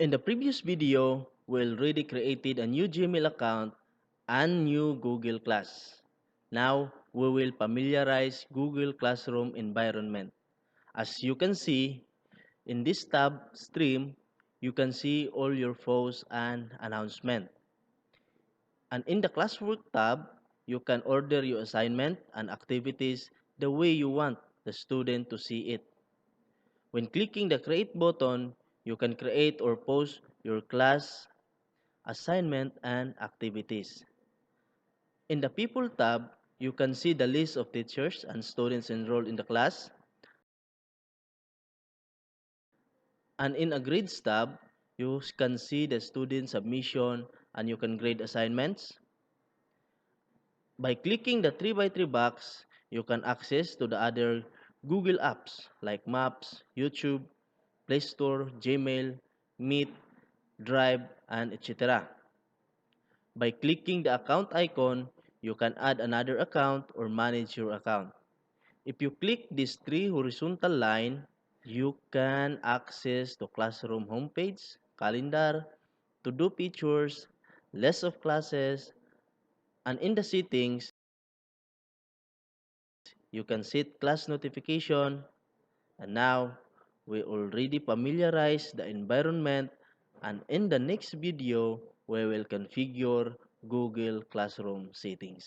In the previous video, we already created a new Gmail account and new Google Class. Now, we will familiarize Google Classroom environment. As you can see, in this tab, Stream, you can see all your posts and announcement. And in the Classwork tab, you can order your assignment and activities the way you want the student to see it. When clicking the Create button, you can create or post your class assignment and activities. In the People tab, you can see the list of teachers and students enrolled in the class. And in a Grades tab, you can see the student submission and you can grade assignments. By clicking the 3 by 3 box, you can access to the other Google apps like Maps, YouTube, Play Store, Gmail, Meet, Drive, and etc. By clicking the account icon, you can add another account or manage your account. If you click these three horizontal line, you can access the classroom homepage, calendar, to-do features, list of classes, and in the settings, you can set class notification. And now, we already familiarize the environment, and in the next video, we will configure Google Classroom settings.